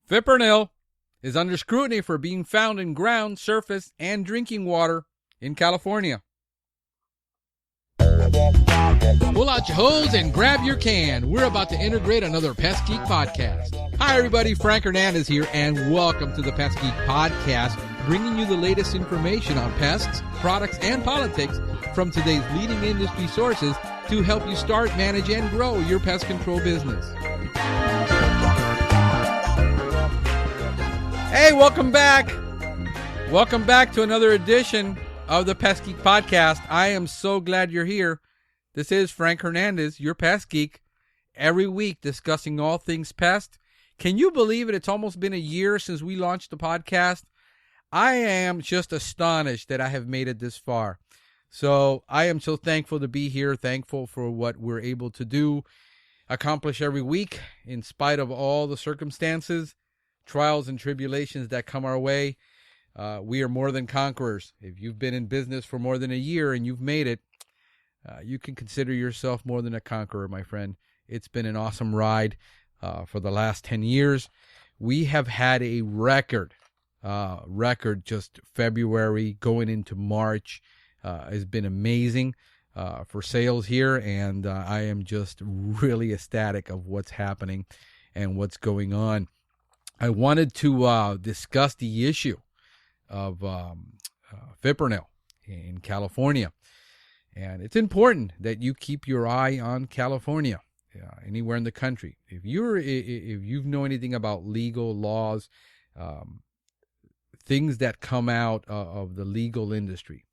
Fipronil is under scrutiny for being found in ground, surface, and drinking water in California. Pull out your hose and grab your can. We're about to integrate another Pest Geek podcast. Hi, everybody. Frank Hernandez here, and welcome to the Pest Geek podcast, bringing you the latest information on pests, products, and politics from today's leading industry sources to help you start, manage, and grow your pest control business. Hey, welcome back. Welcome back to another edition of the Pest Geek podcast. I am so glad you're here. This is Frank Hernandez, your Pest Geek, every week discussing all things pest. Can you believe it? It's almost been a year since we launched the podcast. I am just astonished that I have made it this far. So I am so thankful to be here, thankful for what we're able to do, accomplish every week in spite of all the circumstances, trials and tribulations that come our way. We are more than conquerors. If you've been in business for more than a year and you've made it, you can consider yourself more than a conqueror, my friend. It's been an awesome ride for the last 10 years. We have had a record just February going into March has been amazing for sales here, and I am just really ecstatic of what's happening and what's going on. I wanted to discuss the issue of Fipronil in California. And it's important that you keep your eye on California, anywhere in the country. If you know anything about legal laws, things that come out of the legal industry,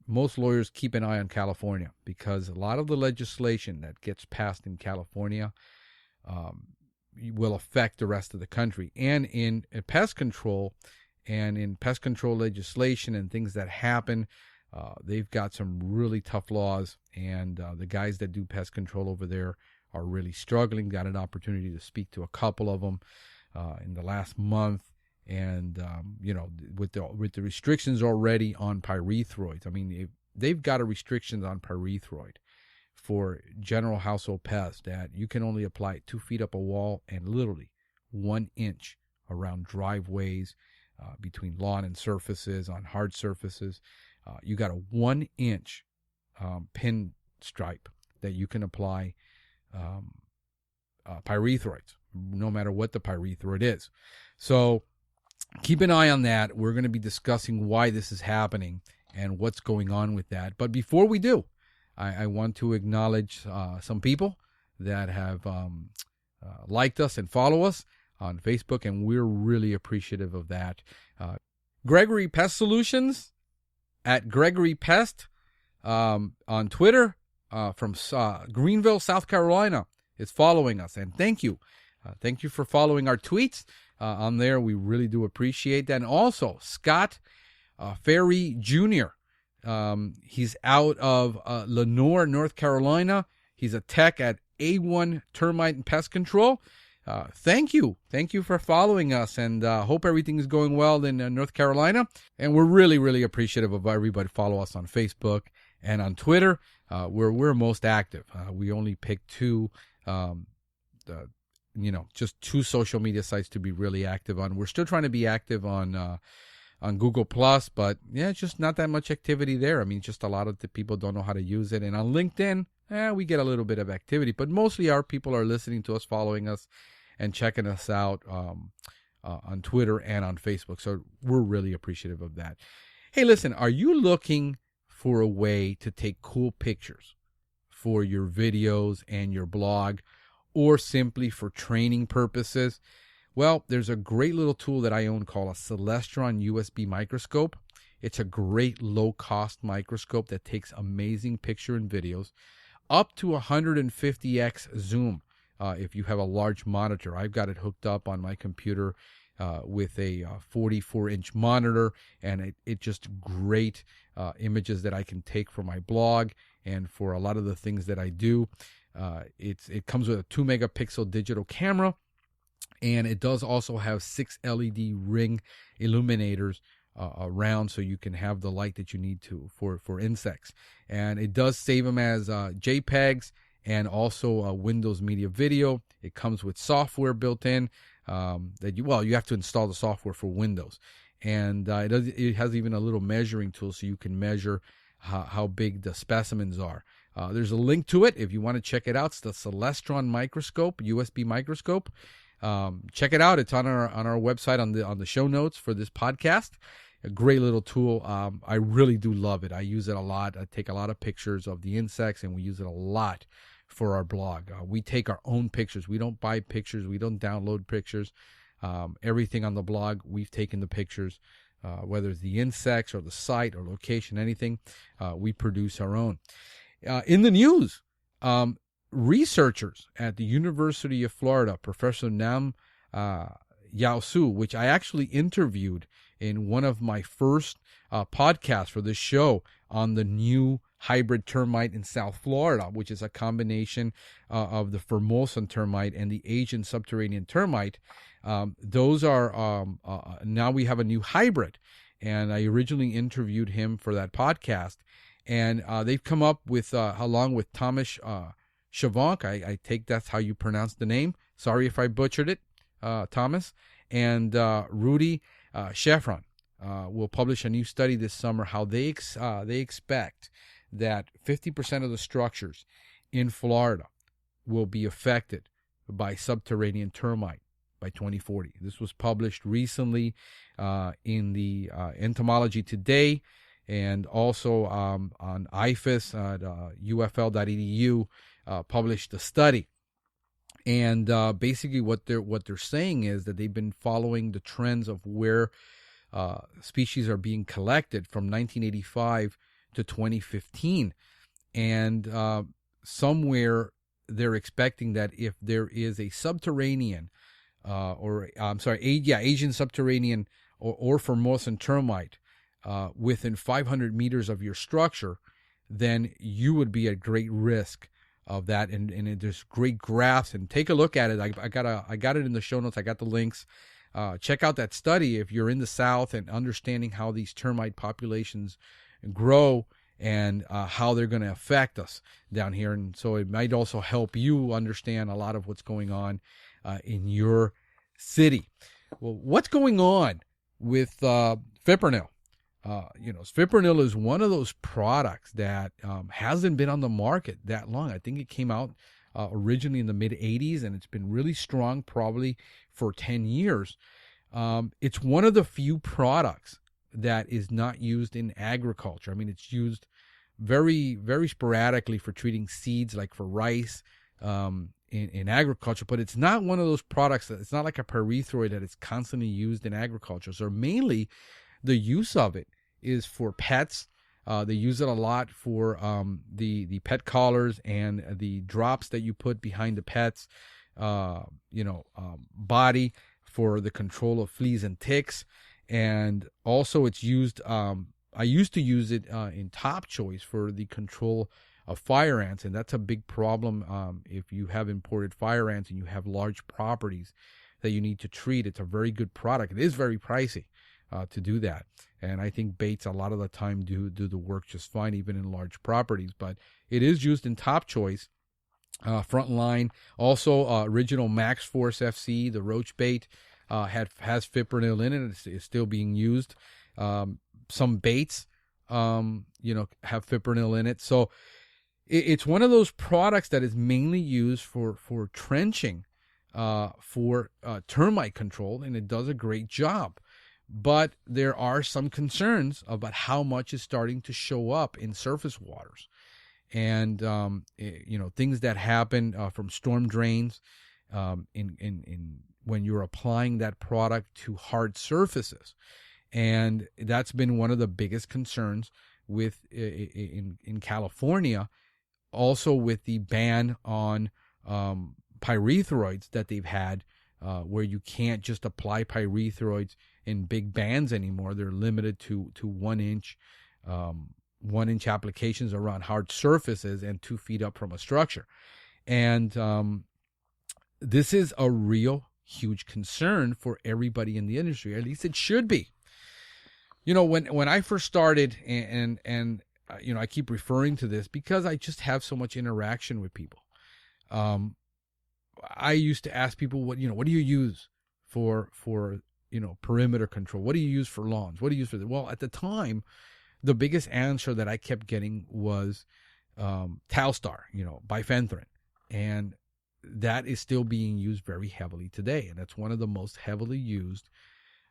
most lawyers keep an eye on California because a lot of the legislation that gets passed in California will affect the rest of the country. And in pest control and in pest control legislation and things that happen, they've got some really tough laws, and the guys that do pest control over there are really struggling. Got an opportunity to speak to a couple of them in the last month, and with the restrictions already on pyrethroids. I mean, they've got a restrictions on pyrethroid for general household pests that you can only apply 2 feet up a wall and literally 1 inch around driveways, between lawn and surfaces, on hard surfaces. You got a 1 inch pin stripe that you can apply pyrethroids, no matter what the pyrethroid is. So keep an eye on that. We're going to be discussing why this is happening and what's going on with that. But before we do, I want to acknowledge some people that have liked us and follow us on Facebook, and we're really appreciative of that. Gregory Pest Solutions at Gregory Pest on Twitter from Greenville, South Carolina is following us, and thank you. Thank you for following our tweets on there. We really do appreciate that. And also, Scott Ferry Jr., he's out of Lenoir, North Carolina. He's a tech at A1 Termite and Pest Control. Thank you. Thank you for following us, and hope everything is going well in North Carolina. And we're really, really appreciative of everybody follow us on Facebook and on Twitter. We're most active. We only pick just 2 social media sites to be really active on. We're still trying to be active on Google Plus, but yeah, it's just not that much activity there. I mean, just a lot of the people don't know how to use it. And on LinkedIn, we get a little bit of activity, but mostly our people are listening to us, following us, and checking us out on Twitter and on Facebook. So we're really appreciative of that. Hey, listen, are you looking for a way to take cool pictures for your videos and your blog, or simply for training purposes? Well, there's a great little tool that I own called a Celestron USB microscope. It's a great low-cost microscope that takes amazing picture and videos, up to 150x zoom if you have a large monitor. I've got it hooked up on my computer with a 44-inch monitor, and it just great images that I can take for my blog and for a lot of the things that I do. It comes with a 2-megapixel digital camera, and it does also have 6 LED ring illuminators around, so you can have the light that you need to for insects. And it does save them as JPEGs and also Windows Media Video. It comes with software built in you have to install the software for Windows. And it has even a little measuring tool so you can measure how big the specimens are. There's a link to it if you want to check it out. It's the Celestron microscope, USB microscope. Check it out. It's on our website on the show notes for this podcast. A great little tool. I really do love it. I use it a lot. I take a lot of pictures of the insects, and we use it a lot for our blog. We take our own pictures. We don't buy pictures. We don't download pictures. Everything on the blog, we've taken the pictures, whether it's the insects or the site or location, anything, we produce our own. In the news, researchers at the University of Florida, Professor Nam Yao Su, which I actually interviewed in one of my first podcasts for this show on the new hybrid termite in South Florida, which is a combination of the Formosan termite and the Asian subterranean termite. Those are now we have a new hybrid, and I originally interviewed him for that podcast, and they've come up with, along with Thomas Chavonk, I take that's how you pronounce the name. Sorry if I butchered it, Thomas, and Rudy Sheffron will publish a new study this summer how they expect that 50% of the structures in Florida will be affected by subterranean termite by 2040. This was published recently in the Entomology Today, and also on IFAS at ufl.edu published a study. And basically what they're saying is that they've been following the trends of where species are being collected from 1985 to 2015. And somewhere they're expecting that if there is a subterranean Asian subterranean or Formosan termite within 500 meters of your structure, then you would be at great risk of that. And there's great graphs, and take a look at it. I got it in the show notes. I got the links. Check out that study if you're in the South and understanding how these termite populations grow and how they're going to affect us down here. And so it might also help you understand a lot of what's going on in your city. Well, what's going on with Fipronil? Fipronil is one of those products that hasn't been on the market that long. I think it came out originally in the mid-'80s, and it's been really strong probably for 10 years. It's one of the few products that is not used in agriculture. I mean, it's used very, very sporadically for treating seeds, like for rice in agriculture, but it's not one of those products it's not like a pyrethroid that is constantly used in agriculture. So mainly the use of it is for pets. They use it a lot for the pet collars and the drops that you put behind the pet's body for the control of fleas and ticks. And also it's used, I used to use it in Top Choice for the control of fire ants, and that's a big problem if you have imported fire ants and you have large properties that you need to treat. It's a very good product. It is very pricey to do that, and I think baits a lot of the time do the work just fine, even in large properties. But it is used in Top Choice, Frontline. Also, original Max Force FC, the roach bait, has Fipronil in it. It's still being used. Some baits, have Fipronil in it. So it's one of those products that is mainly used for trenching, for termite control, and it does a great job. But there are some concerns about how much is starting to show up in surface waters, and things that happen from storm drains, in when you're applying that product to hard surfaces, and that's been one of the biggest concerns with in California. Also, with the ban on pyrethroids that they've had, where you can't just apply pyrethroids in big bands anymore. They're limited to 1 inch, 1 inch applications around hard surfaces and 2 feet up from a structure. And this is a real huge concern for everybody in the industry. At least it should be. When I first started, and I keep referring to this because I just have so much interaction with people. I used to ask people, what do you use for perimeter control? What do you use for lawns? What do you use for well, at the time, the biggest answer that I kept getting was Talstar, bifenthrin. And that is still being used very heavily today. And that's one of the most heavily used,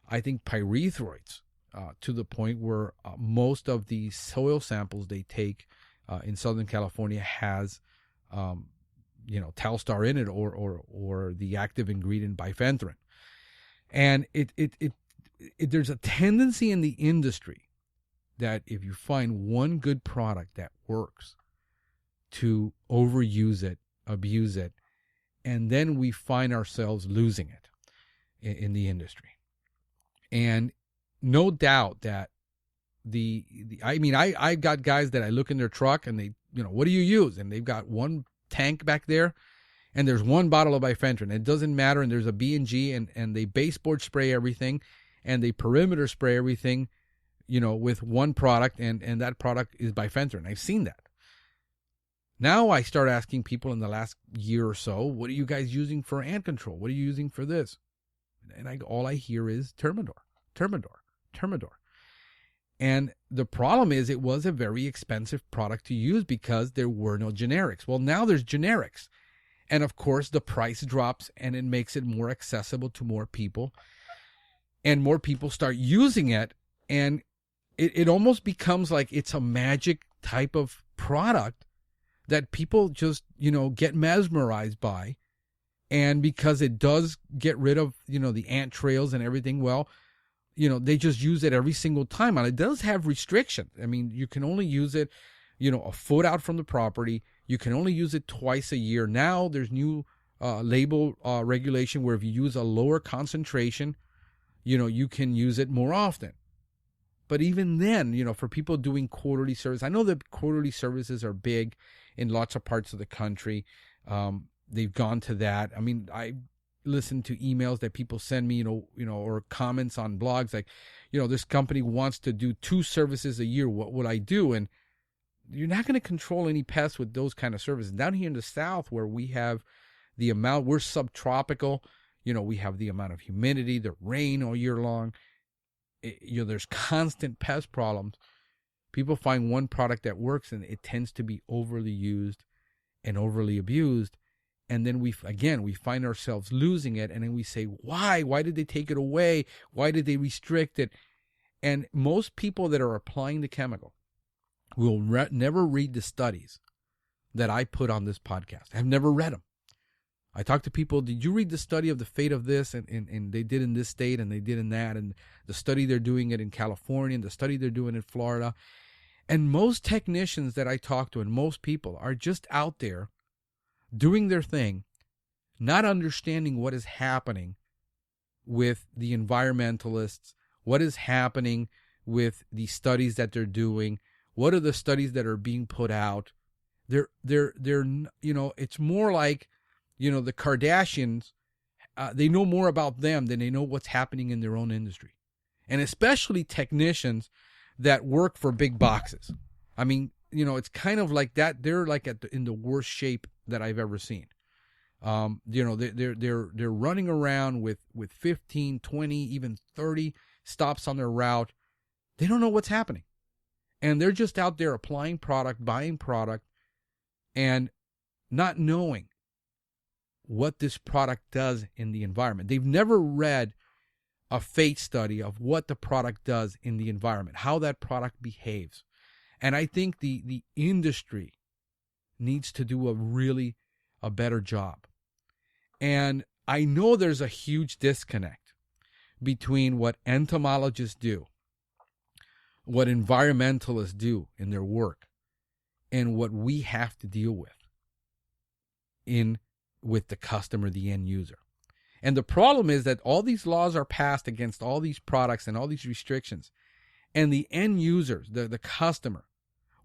I think, pyrethroids, to the point where most of the soil samples they take in Southern California has, Talstar in it, or the active ingredient bifenthrin. And there's a tendency in the industry that if you find one good product that works, to overuse it, abuse it, and then we find ourselves losing it in the industry. And no doubt that I've got guys that I look in their truck and they, what do you use? And they've got one tank back there and there's one bottle of bifenthrin. It doesn't matter. And there's a B&G and they baseboard spray everything and they perimeter spray everything, with one product, and that product is bifenthrin. I've seen that. Now I start asking people in the last year or so, what are you guys using for ant control? What are you using for this? And all I hear is Termidor. And the problem is it was a very expensive product to use because there were no generics. Well, now there's generics. And of course, the price drops and it makes it more accessible to more people. And more people start using it. And it almost becomes like it's a magic type of product that people just, get mesmerized by. And because it does get rid of, the ant trails and everything, well, they just use it every single time. And it does have restrictions. I mean, you can only use it, a foot out from the property. You can only use it twice a year. Now there's new label regulation where if you use a lower concentration, you can use it more often. But even then, for people doing quarterly service, I know that quarterly services are big in lots of parts of the country. They've gone to that. I mean, I listen to emails that people send me, or comments on blogs like, this company wants to do 2 services a year. What would I do? And you're not going to control any pests with those kind of services. Down here in the South, where we have we're subtropical, we have the amount of humidity, the rain all year long. There's constant pest problems. People find one product that works and it tends to be overly used and overly abused. And then we find ourselves losing it. And then we say, why? Why did they take it away? Why did they restrict it? And most people that are applying the chemical will never read the studies that I put on this podcast. I've never read them. I talk to people, did you read the study of the fate of this? And they did in this state and they did in that. And the study they're doing it in California and the study they're doing in Florida. And most technicians that I talk to and most people are just out there doing their thing, not understanding what is happening with the environmentalists, what is happening with the studies that they're doing, what are the studies that are being put out. They're it's more like, the Kardashians, they know more about them than they know what's happening in their own industry. And especially technicians that work for big boxes. I mean, it's kind of like that. They're like in the worst shape that I've ever seen. They're running around with 15, 20, even 30 stops on their route. They don't know what's happening. And they're just out there applying product, buying product, and not knowing what this product does in the environment. They've never read a fate study of what the product does in the environment, how that product behaves. And I think the industry needs to do a better job. And I know there's a huge disconnect between what entomologists do, what environmentalists do in their work, and what we have to deal with with the customer, the end user. And the problem is that all these laws are passed against all these products and all these restrictions. And the end users, the customer,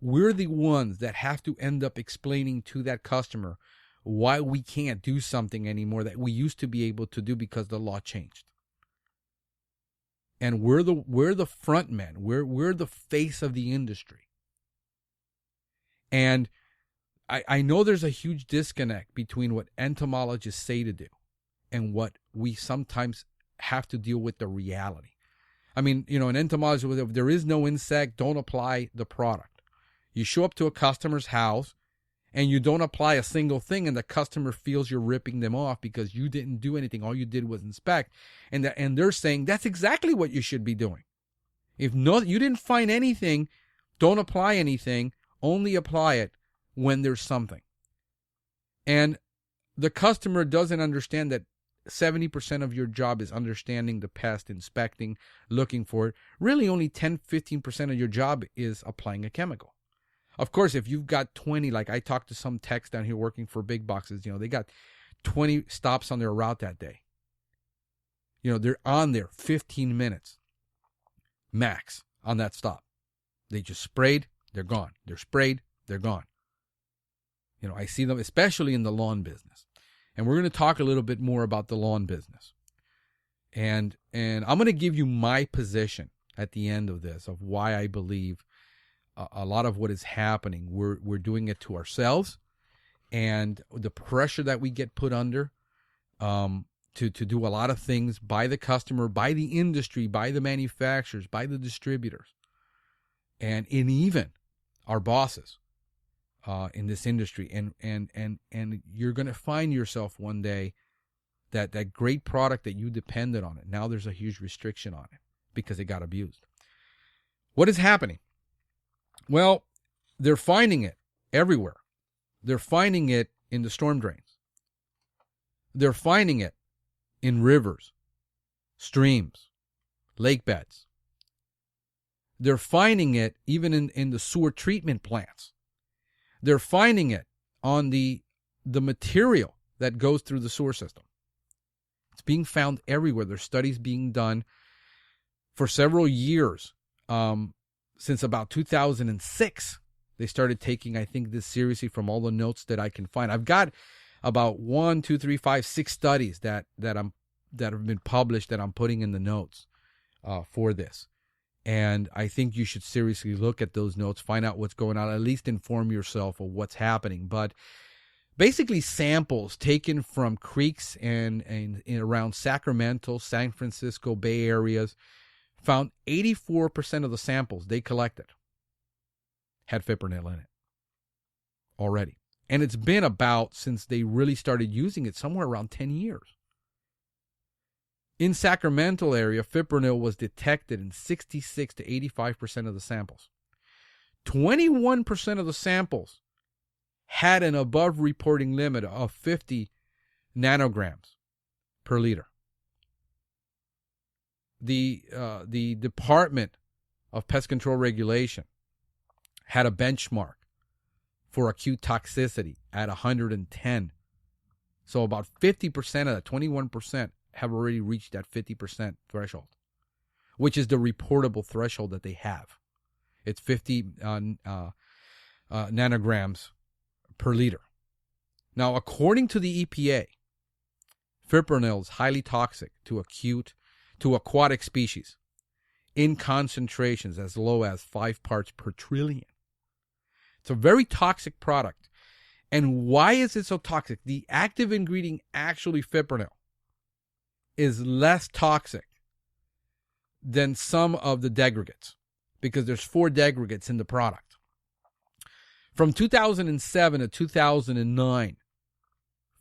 we're the ones that have to end up explaining to that customer why we can't do something anymore that we used to be able to do because the law changed. And we're the front men. We're the face of the industry. And I know there's a huge disconnect between what entomologists say to do and what we sometimes have to deal with the reality. I mean, in entomology, if there is no insect, don't apply the product. You show up to a customer's house and you don't apply a single thing, and the customer feels you're ripping them off because you didn't do anything. All you did was inspect. And they're saying that's exactly what you should be doing. If you didn't find anything, don't apply anything. Only apply it when there's something. And the customer doesn't understand that 70% of your job is understanding the pest, inspecting, looking for it. Really, only 10-15% of your job is applying a chemical. Of course, if you've got 20, like I talked to some techs down here working for big boxes, they got 20 stops on their route that day. They're on there 15 minutes max on that stop. They just sprayed, they're gone. They're sprayed, they're gone. I see them, especially in the lawn business. And we're going to talk a little bit more about the lawn business. And I'm going to give you my position at the end of this of why I believe a lot of what is happening, we're doing it to ourselves, and the pressure that we get put under to do a lot of things by the customer, by the industry, by the manufacturers, by the distributors, and even our bosses in this industry. And you're going to find yourself one day that great product that you depended on it, now there's a huge restriction on it because it got abused. What is happening? Well, they're finding it everywhere. They're finding it in the storm drains. They're finding it in rivers, streams, lake beds. They're finding it even in the sewer treatment plants. They're finding it on the material that goes through the sewer system. It's being found everywhere. There's studies being done for several years. Since about 2006, they started taking, I think, this seriously from all the notes that I can find. I've got about 1, 2, 3, 5, 6 studies that have been published that I'm putting in the notes for this. And I think you should seriously look at those notes, find out what's going on, at least inform yourself of what's happening. But basically samples taken from creeks and around Sacramento, San Francisco Bay areas found 84% of the samples they collected had fipronil in it already. And it's been about, since they really started using it, somewhere around 10 years. In Sacramento area, fipronil was detected in 66 to 85% of the samples. 21% of the samples had an above reporting limit of 50 nanograms per liter. The Department of Pest Control Regulation had a benchmark for acute toxicity at 110. So about 50% of that, 21%, have already reached that 50% threshold, which is the reportable threshold that they have. It's 50 nanograms per liter. Now, according to the EPA, fipronil is highly toxic to aquatic species in concentrations as low as 5 parts per trillion. It's a very toxic product. And why is it so toxic? The active ingredient, actually fipronil, is less toxic than some of the degradates because there's 4 degradates in the product. From 2007 to 2009,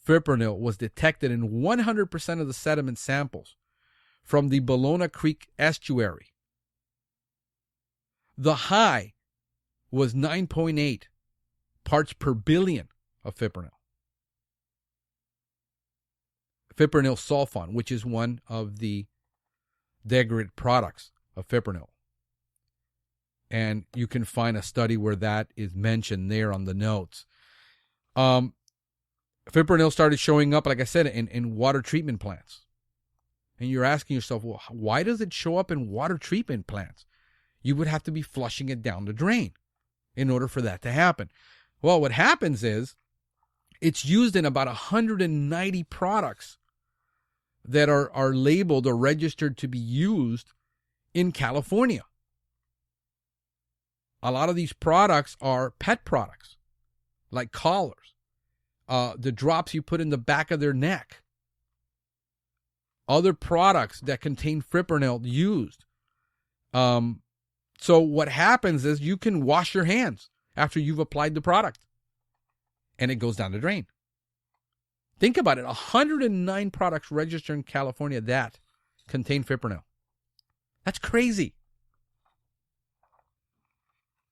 fipronil was detected in 100% of the sediment samples from the Bologna Creek estuary. The high was 9.8 parts per billion of fipronil. Fipronil sulfon, which is one of the degraded products of fipronil. And you can find a study where that is mentioned there on the notes. Fipronil started showing up, like I said, in water treatment plants. And you're asking yourself, well, why does it show up in water treatment plants? You would have to be flushing it down the drain in order for that to happen. Well, what happens is it's used in about 190 products that are labeled or registered to be used in California. A lot of these products are pet products, like collars, the drops you put in the back of their neck, other products that contain fipronil used. So what happens is you can wash your hands after you've applied the product, and it goes down the drain. Think about it. 109 products registered in California that contain fipronil. That's crazy.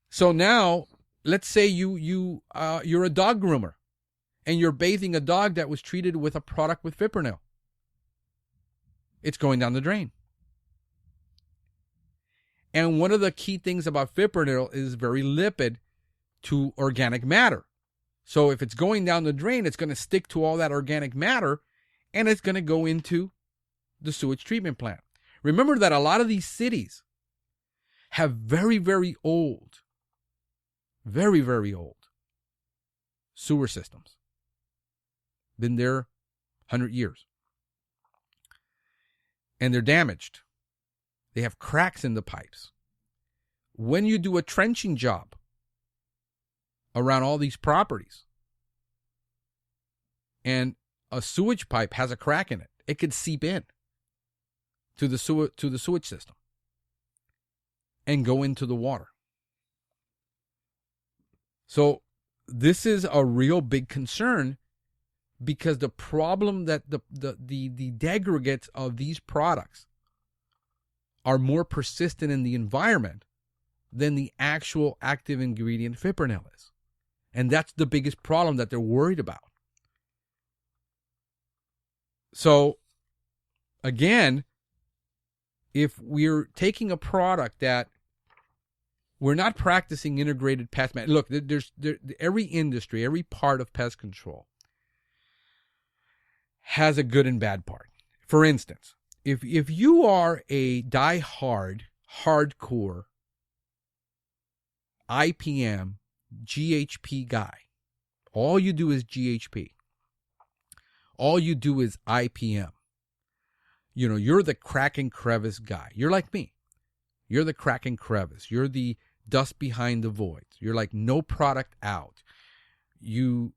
So now, let's say you're a dog groomer, and you're bathing a dog that was treated with a product with fipronil. It's going down the drain. And one of the key things about fipronil is very lipid to organic matter. So if it's going down the drain, it's going to stick to all that organic matter, and it's going to go into the sewage treatment plant. Remember that a lot of these cities have very, very old sewer systems. Been there 100 years. And they're damaged. They have cracks in the pipes. When you do a trenching job around all these properties, and a sewage pipe has a crack in it, it could seep in to the sewage system and go into the water. So this is a real big concern, because the problem that the degradates of these products are more persistent in the environment than the actual active ingredient fipronil is. And that's the biggest problem that they're worried about. So, again, if we're taking a product that we're not practicing integrated pest management. Look, every industry, every part of pest control has a good and bad part. For instance, if you are a die-hard, hardcore IPM, GHP guy, all you do is GHP, all you do is IPM, you're the crack and crevice guy. You're like me. You're the crack and crevice. You're the dust behind the voids. You're like no product out. You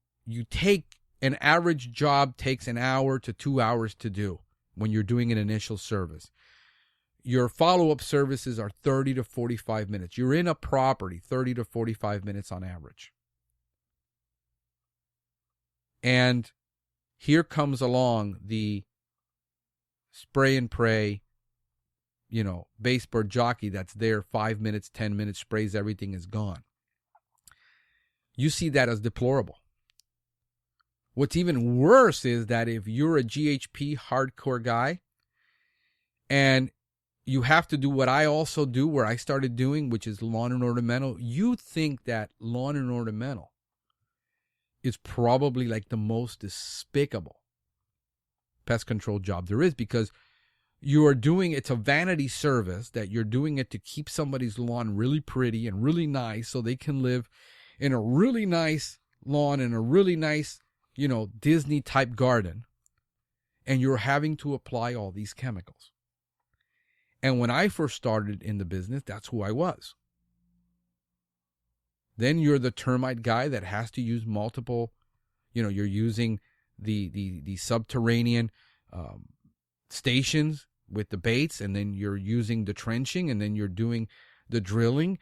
take an average job takes an hour to 2 hours to do when you're doing an initial service. Your follow-up services are 30 to 45 minutes. You're in a property 30 to 45 minutes on average. And here comes along the spray and pray, baseboard jockey that's there 5 minutes, 10 minutes, sprays, everything is gone. You see that as deplorable. What's even worse is that if you're a GHP hardcore guy and you have to do what I also do, where I started doing, which is lawn and ornamental, you think that lawn and ornamental is probably like the most despicable pest control job there is, because you are doing, it's a vanity service that you're doing it to keep somebody's lawn really pretty and really nice so they can live in a really nice lawn and a really nice, Disney type garden, and you're having to apply all these chemicals. And when I first started in the business, that's who I was. Then you're the termite guy that has to use multiple, you're using the subterranean stations with the baits, and then you're using the trenching, and then you're doing the drilling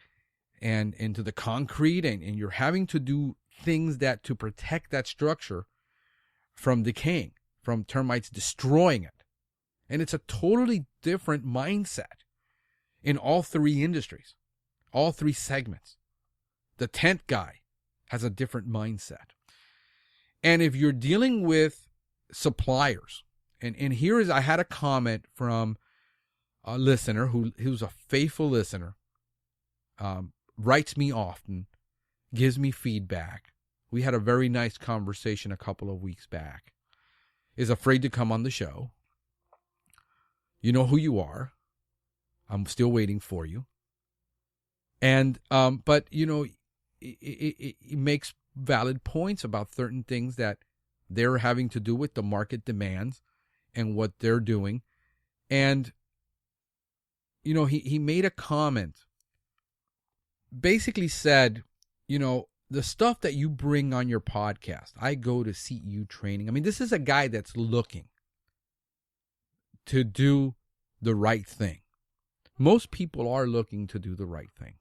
and into the concrete, and you're having to do things that to protect that structure from decaying, from termites destroying it. And it's a totally different mindset in all three industries, all three segments. The tent guy has a different mindset. And if you're dealing with suppliers, and here is, I had a comment from a listener who's a faithful listener, writes me often, gives me feedback. We had a very nice conversation a couple of weeks back. Is afraid to come on the show. You know who you are. I'm still waiting for you. And but it makes valid points about certain things that they're having to do with the market demands and what they're doing. And he made a comment. Basically said, the stuff that you bring on your podcast, I go to CEU training. I mean, this is a guy that's looking to do the right thing. Most people are looking to do the right thing.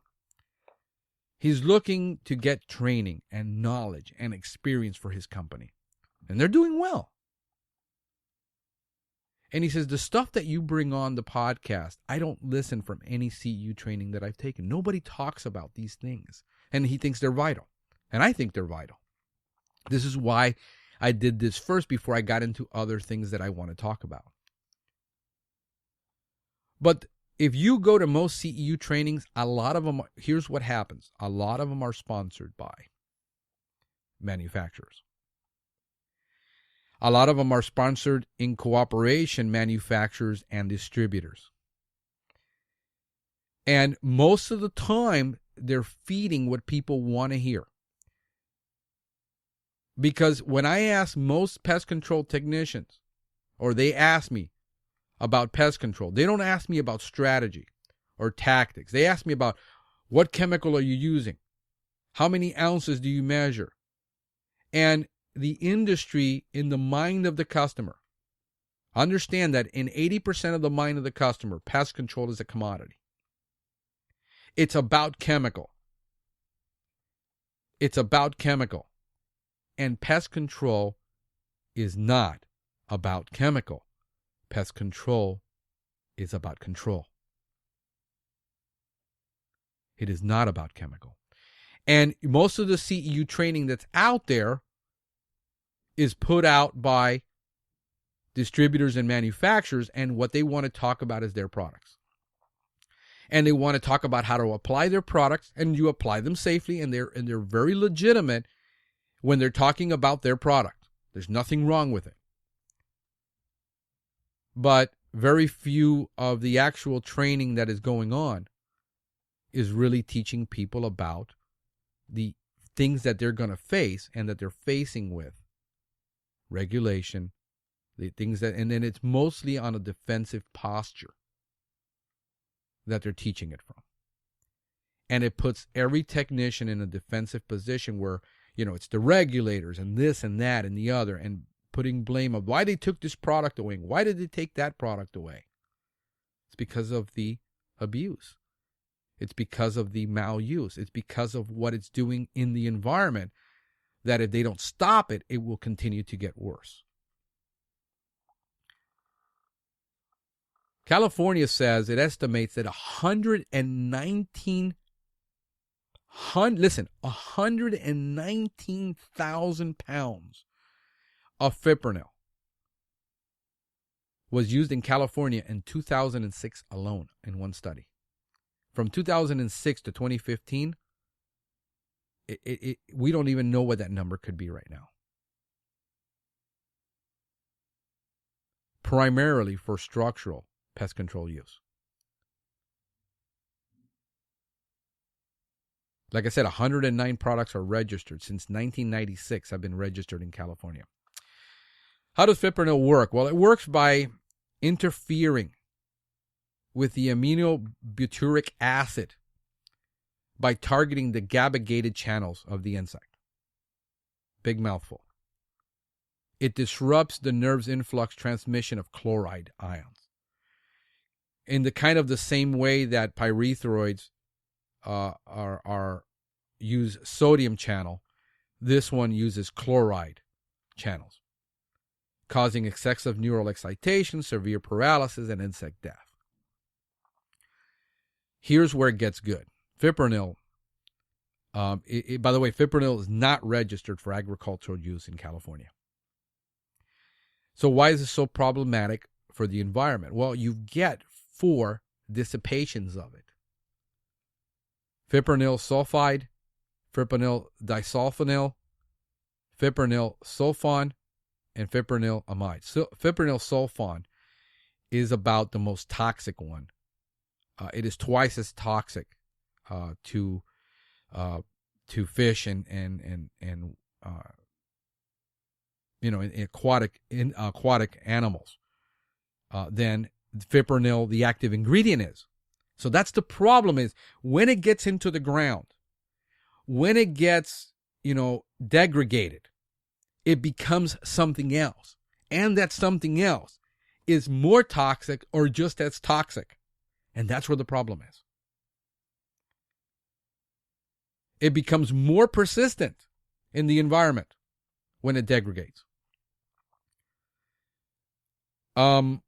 He's looking to get training and knowledge and experience for his company. And they're doing well. And he says, the stuff that you bring on the podcast, I don't listen from any CEU training that I've taken. Nobody talks about these things. And he thinks they're vital. And I think they're vital. This is why I did this first before I got into other things that I want to talk about. But if you go to most CEU trainings, a lot of them, here's what happens. A lot of them are sponsored by manufacturers. A lot of them are sponsored in cooperation, manufacturers and distributors. And most of the time, they're feeding what people want to hear. Because when I ask most pest control technicians, or they ask me about pest control, they don't ask me about strategy or tactics. They ask me about what chemical are you using? How many ounces do you measure? And the industry in the mind of the customer, understand that in 80% of the mind of the customer, pest control is a commodity. It's about chemical. It's about chemical. And pest control is not about chemical. Pest control is about control. It is not about chemical. And most of the CEU training that's out there is put out by distributors and manufacturers, and what they want to talk about is their products. And they want to talk about how to apply their products, and you apply them safely, and they're very legitimate when they're talking about their product. There's nothing wrong with it. But very few of the actual training that is going on is really teaching people about the things that they're going to face and that they're facing with regulation, the things that, and then it's mostly on a defensive posture that they're teaching it from. And it puts every technician in a defensive position where, it's the regulators and this and that and the other, and putting blame of why they took this product away. Why did they take that product away? It's because of the abuse. It's because of the maluse. It's because of what it's doing in the environment, that if they don't stop it, it will continue to get worse. California says it estimates that 119,000 pounds of fipronil was used in California in 2006 alone in one study. From 2006 to 2015, we don't even know what that number could be right now. Primarily for structural pest control use. Like I said, 109 products are registered. Since 1996 have been registered in California. How does fipronil work? Well, it works by interfering with the aminobutyric acid by targeting the GABA-gated channels of the insect. Big mouthful. It disrupts the nerve's influx transmission of chloride ions. In the kind of the same way that pyrethroids use sodium channel, this one uses chloride channels, causing excessive neural excitation, severe paralysis, and insect death. Here's where it gets good. Fipronil, by the way, fipronil is not registered for agricultural use in California. So why is this so problematic for the environment? Well, you get 4 dissipations of it. Fipronil sulfide, fipronil disulfonil, fipronil sulfon, and fipronil amide. So, fipronil sulfon is about the most toxic one. It is twice as toxic to fish and in aquatic animals than fipronil, the active ingredient, is. So that's the problem, is when it gets into the ground, when it gets, degraded, it becomes something else. And that something else is more toxic or just as toxic. And that's where the problem is. It becomes more persistent in the environment when it degrades. It's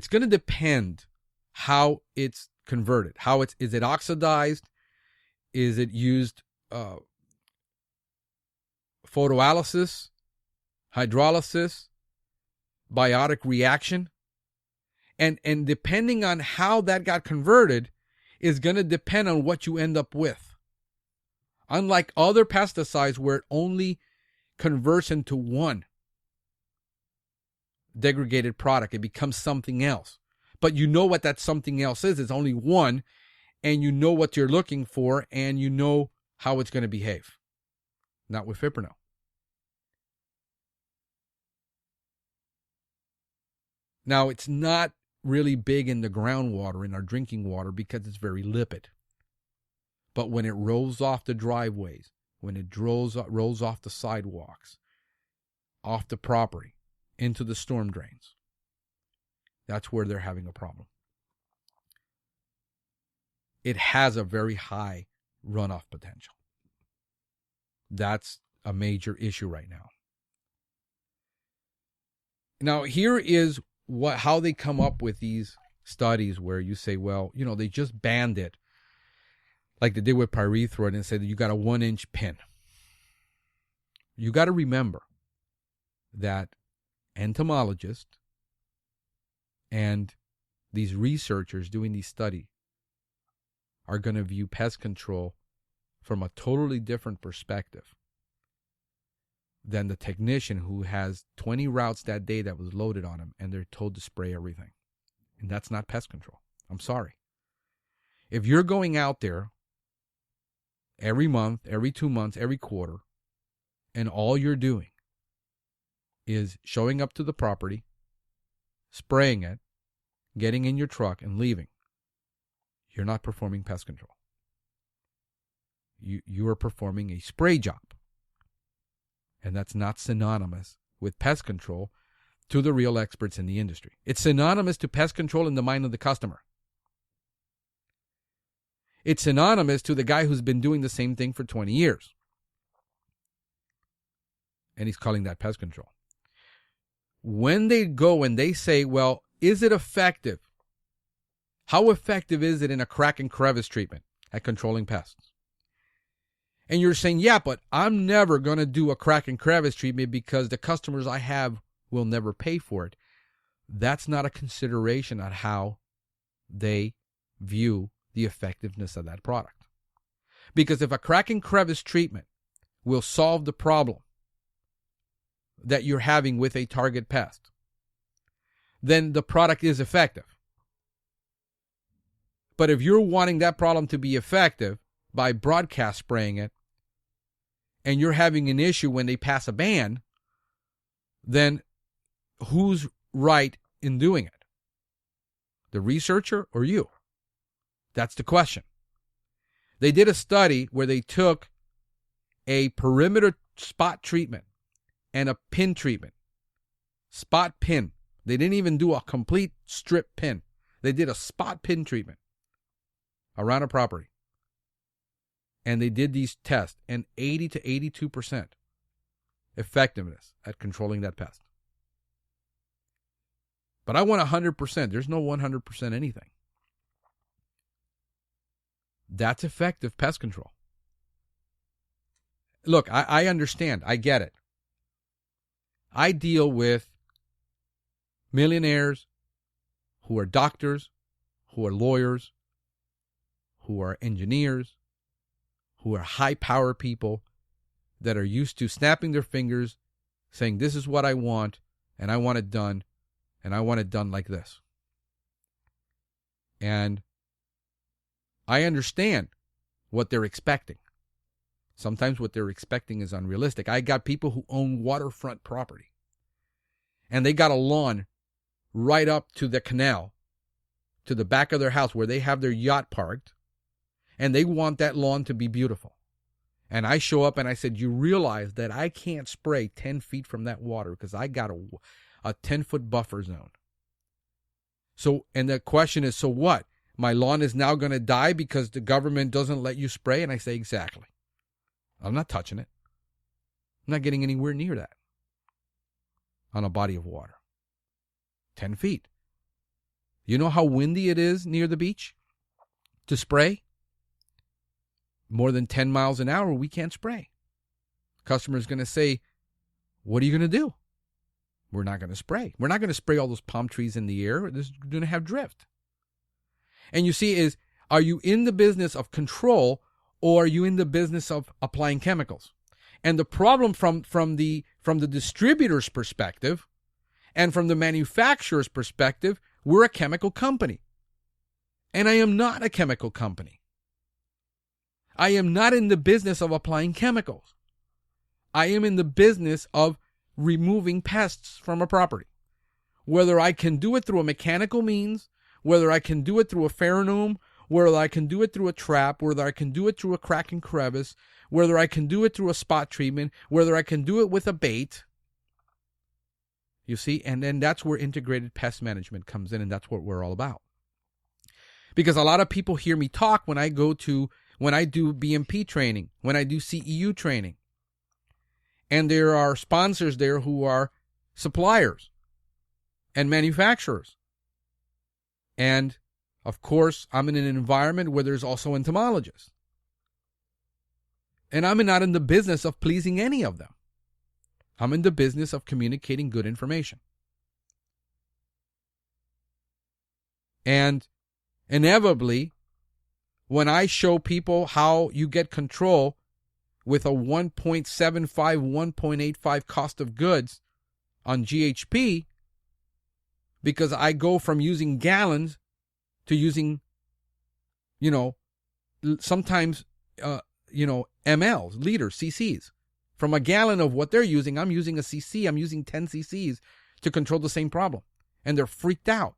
going to depend how it's converted. Is it oxidized? Is it used photolysis, hydrolysis, biotic reaction? And depending on how that got converted is going to depend on what you end up with. Unlike other pesticides where it only converts into one degraded product, it becomes something else. But you know what that something else is. It's only one, and you know what you're looking for, and you know how it's going to behave. Not with Fipronil. Now, it's not really big in the groundwater, in our drinking water, because it's very lipid. But when it rolls off the driveways, when it rolls off the sidewalks, off the property, into the storm drains, that's where they're having a problem. It has a very high runoff potential. That's a major issue right now. Now, here is how they come up with these studies where you say, well, they just banned it, like they did with pyrethroid, and said that you got a 1-inch pin. You got to remember that entomologists and these researchers doing these studies are going to view pest control from a totally different perspective than the technician who has 20 routes that day that was loaded on him and they're told to spray everything. And that's not pest control. I'm sorry. If you're going out there every month, every 2 months, every quarter, and all you're doing is showing up to the property, spraying it, getting in your truck, and leaving, you're not performing pest control. You are performing a spray job. And that's not synonymous with pest control to the real experts in the industry. It's synonymous to pest control in the mind of the customer. It's synonymous to the guy who's been doing the same thing for 20 years. And he's calling that pest control. When they go and they say, well, is it effective? How effective is it in a crack and crevice treatment at controlling pests? And you're saying, yeah, but I'm never going to do a crack and crevice treatment because the customers I have will never pay for it. That's not a consideration on how they view the effectiveness of that product. Because if a crack and crevice treatment will solve the problem that you're having with a target pest, then the product is effective. But if you're wanting that problem to be effective by broadcast spraying it, and you're having an issue when they pass a ban, then who's right in doing it? The researcher or you? That's the question. They did a study where they took a perimeter spot treatment and a pin treatment. Spot pin. They didn't even do a complete strip pin. They did a spot pin treatment around a property. And they did these tests, and 80 to 82% effectiveness at controlling that pest. But I want 100%. There's no 100% anything. That's effective pest control. Look, I understand. I get it. I deal with millionaires who are doctors, who are lawyers, who are engineers, who are high-power people that are used to snapping their fingers, saying, this is what I want, and I want it done, and I want it done like this. And I understand what they're expecting. Sometimes what they're expecting is unrealistic. I got people who own waterfront property, and they got a lawn right up to the canal, to the back of their house where they have their yacht parked, and they want that lawn to be beautiful. And I show up and I said, you realize that I can't spray 10 feet from that water because I got a 10-foot buffer zone. So, and the question is, so what? My lawn is now going to die because the government doesn't let you spray? And I say, exactly. I'm not touching it. I'm not getting anywhere near that on a body of water. 10 feet. You know how windy it is near the beach to spray? More than 10 miles an hour, we can't spray. Customer's going to say, what are you going to do? We're not going to spray. We're not going to spray all those palm trees in the air. This is going to have drift. And you see, are you in the business of control, or are you in the business of applying chemicals? And the problem from the distributor's perspective and from the manufacturer's perspective, we're a chemical company. And I am not a chemical company. I am not in the business of applying chemicals. I am in the business of removing pests from a property. Whether I can do it through a mechanical means, whether I can do it through a pheromone, whether I can do it through a trap, whether I can do it through a crack and crevice, whether I can do it through a spot treatment, whether I can do it with a bait. You see, and then that's where integrated pest management comes in, and that's what we're all about. Because a lot of people hear me talk when I do BMP training, when I do CEU training. And there are sponsors there who are suppliers and manufacturers. And, of course, I'm in an environment where there's also entomologists. And I'm not in the business of pleasing any of them. I'm in the business of communicating good information. And inevitably, when I show people how you get control with a 1.75, 1.85 cost of goods on GHP, because I go from using gallons to using, sometimes, mLs, liters, cc's. From a gallon of what they're using, I'm using a cc, I'm using 10 cc's to control the same problem. And they're freaked out.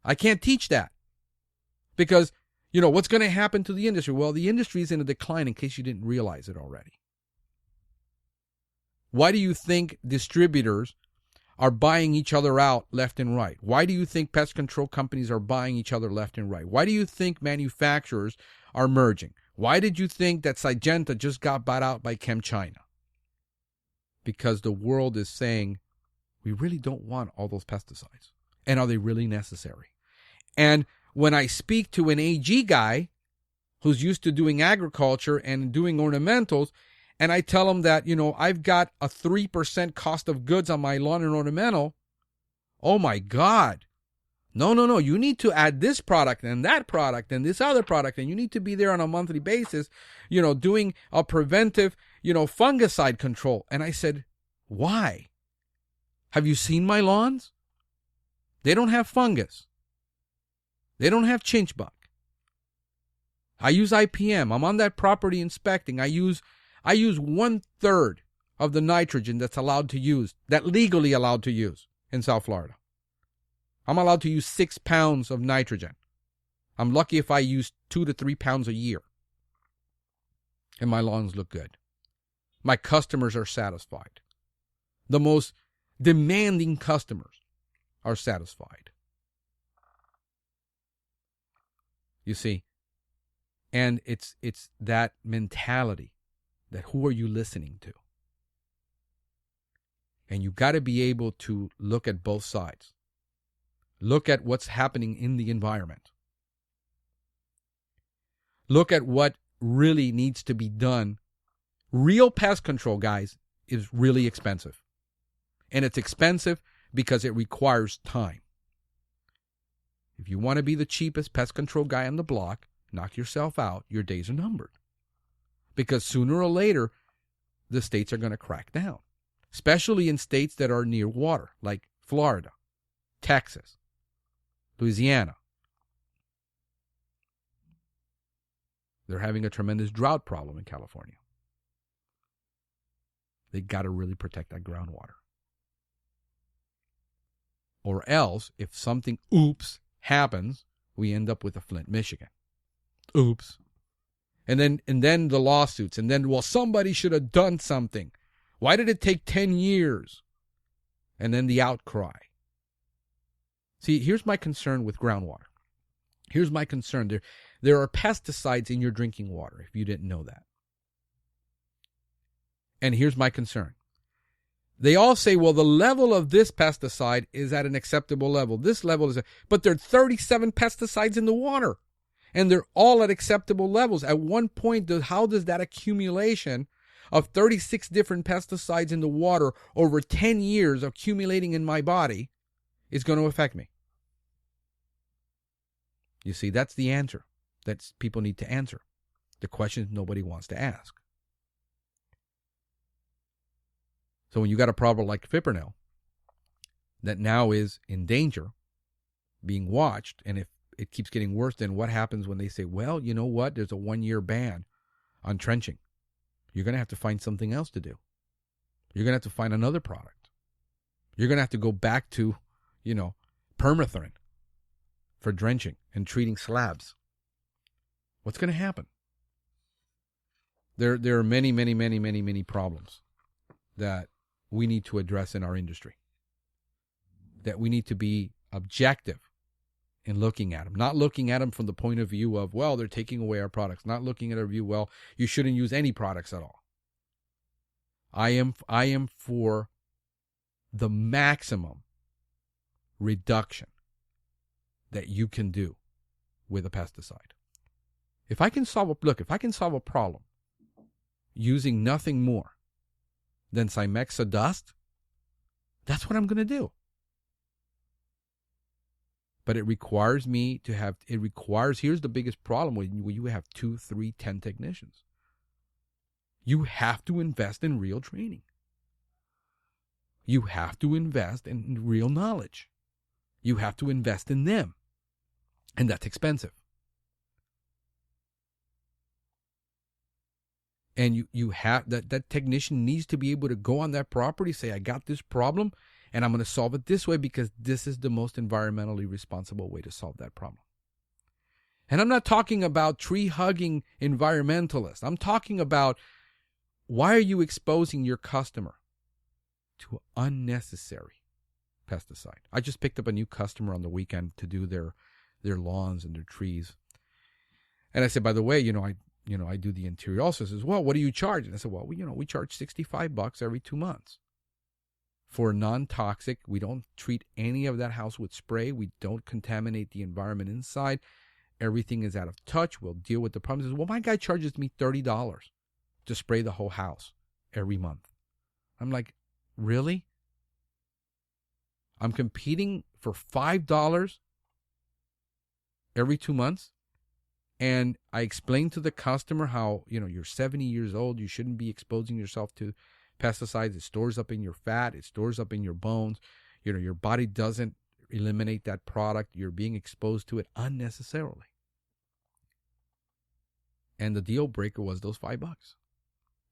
I can't teach that. Because, what's going to happen to the industry? Well, the industry is in a decline, in case you didn't realize it already. Why do you think distributors are buying each other out left and right? Why do you think pest control companies are buying each other left and right? Why do you think manufacturers are merging? Why did you think that Syngenta just got bought out by ChemChina? Because the world is saying, we really don't want all those pesticides. And are they really necessary? And when I speak to an AG guy who's used to doing agriculture and doing ornamentals, and I tell him that, I've got a 3% cost of goods on my lawn and ornamental, oh my God. No. You need to add this product and that product and this other product, and you need to be there on a monthly basis, doing a preventive, fungicide control. And I said, why? Have you seen my lawns? They don't have fungus. They don't have chinch bug. I use IPM. I'm on that property inspecting. I use 1/3 of the nitrogen that's allowed to use, that legally allowed to use in South Florida. I'm allowed to use 6 pounds of nitrogen. I'm lucky if I use 2 to 3 pounds a year. And my lawns look good. My customers are satisfied. The most demanding customers are satisfied. You see, and it's that mentality that who are you listening to? And you got to be able to look at both sides. Look at what's happening in the environment. Look at what really needs to be done. Real pest control, guys, is really expensive. And it's expensive because it requires time. If you want to be the cheapest pest control guy on the block, knock yourself out. Your days are numbered. Because sooner or later, the states are going to crack down. Especially in states that are near water, like Florida, Texas, Louisiana. They're having a tremendous drought problem in California. They got to really protect that groundwater. Or else, if something happens, we end up with a Flint, Michigan. Oops. And then the lawsuits. And then, well, somebody should have done something. Why did it take 10 years? and then the outcry. See, here's my concern with groundwater. Here's my concern. There are pesticides in your drinking water, if you didn't know that. And here's my concern. They all say, well, the level of this pesticide is at an acceptable level. This level is, but there are 37 pesticides in the water, and they're all at acceptable levels. At one point, how does that accumulation of 36 different pesticides in the water over 10 years accumulating in my body is going to affect me? You see, that's the answer that people need to answer. The questions nobody wants to ask. So when you got a problem like fipronil that now is in danger, being watched, and if it keeps getting worse, then what happens when they say, well, you know what, there's a 1-year ban on trenching. You're going to have to find something else to do. You're going to have to find another product. You're going to have to go back to, permethrin for drenching and treating slabs. What's going to happen? There are many, many, many, many, many problems that we need to address in our industry, that we need to be objective in looking at them, not looking at them from the point of view of, well, they're taking away our products, not looking at our view, well, you shouldn't use any products at all. I am for the maximum reduction that you can do with a pesticide. If I can solve a problem using nothing more than Cymexa dust, that's what I'm going to do. But it requires here's the biggest problem when you have 2, 3, 10 technicians. You have to invest in real training. You have to invest in real knowledge. You have to invest in them. And that's expensive. And you have that technician needs to be able to go on that property, say, I got this problem, and I'm going to solve it this way because this is the most environmentally responsible way to solve that problem. And I'm not talking about tree-hugging environmentalists. I'm talking about, why are you exposing your customer to unnecessary pesticide? I just picked up a new customer on the weekend to do their lawns and their trees. And I said, by the way, I do the interior also. He says, well, what do you charge? And I said, well, we charge $65 every 2 months for non-toxic. We don't treat any of that house with spray. We don't contaminate the environment inside. Everything is out of touch. We'll deal with the problems. He says, well, my guy charges me $30 to spray the whole house every month. I'm like, really? I'm competing for $5 every 2 months? And I explained to the customer how, you're 70 years old. You shouldn't be exposing yourself to pesticides. It stores up in your fat. It stores up in your bones. Your body doesn't eliminate that product. You're being exposed to it unnecessarily. And the deal breaker was those $5.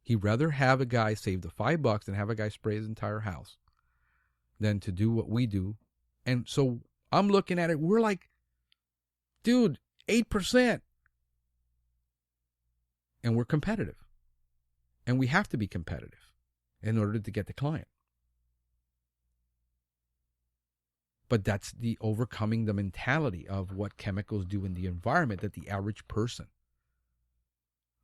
He'd rather have a guy save the $5 and have a guy spray his entire house than to do what we do. And so I'm looking at it. We're like, dude, 8%. And we're competitive. And we have to be competitive in order to get the client. But that's the overcoming the mentality of what chemicals do in the environment that the average person.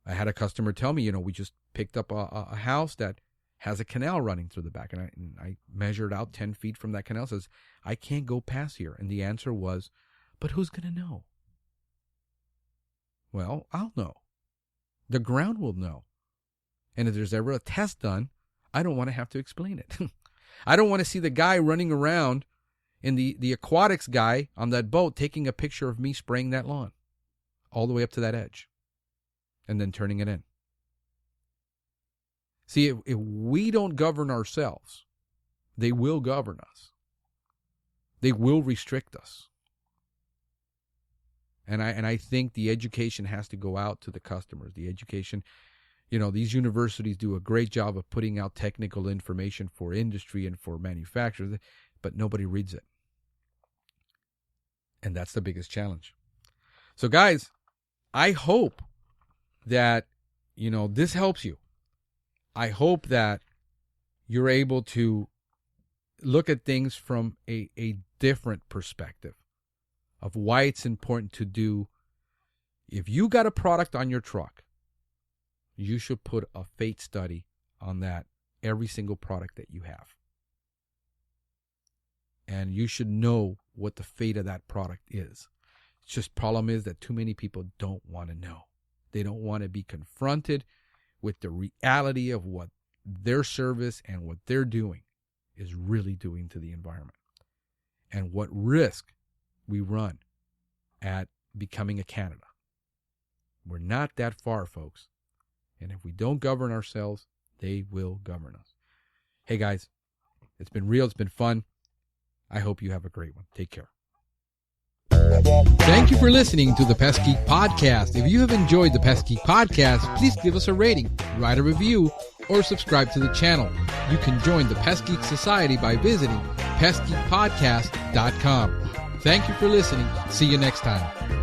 I had a customer tell me, we just picked up a house that has a canal running through the back. And I measured out 10 feet from that canal. Says, I can't go past here. And the answer was, but who's going to know? Well, I'll know. The ground will know. And if there's ever a test done, I don't want to have to explain it. I don't want to see the guy running around in the aquatics guy on that boat taking a picture of me spraying that lawn all the way up to that edge and then turning it in. See, if we don't govern ourselves, they will govern us. They will restrict us. And I think the education has to go out to the customers. The education, these universities do a great job of putting out technical information for industry and for manufacturers, but nobody reads it. And that's the biggest challenge. So guys, I hope that, this helps you. I hope that you're able to look at things from a different perspective of why it's important to do. If you got a product on your truck, you should put a fate study on that, every single product that you have. And you should know what the fate of that product is. It's just problem is that too many people don't want to know. They don't want to be confronted with the reality of what their service and what they're doing is really doing to the environment, and what risk we run at becoming a Canada. We're not that far, folks. And if we don't govern ourselves, they will govern us. Hey, guys, it's been real. It's been fun. I hope you have a great one. Take care. Thank you for listening to the Pest Geek Podcast. If you have enjoyed the Pest Geek Podcast, please give us a rating, write a review, or subscribe to the channel. You can join the Pest Geek Society by visiting pestgeekpodcast.com. Thank you for listening. See you next time.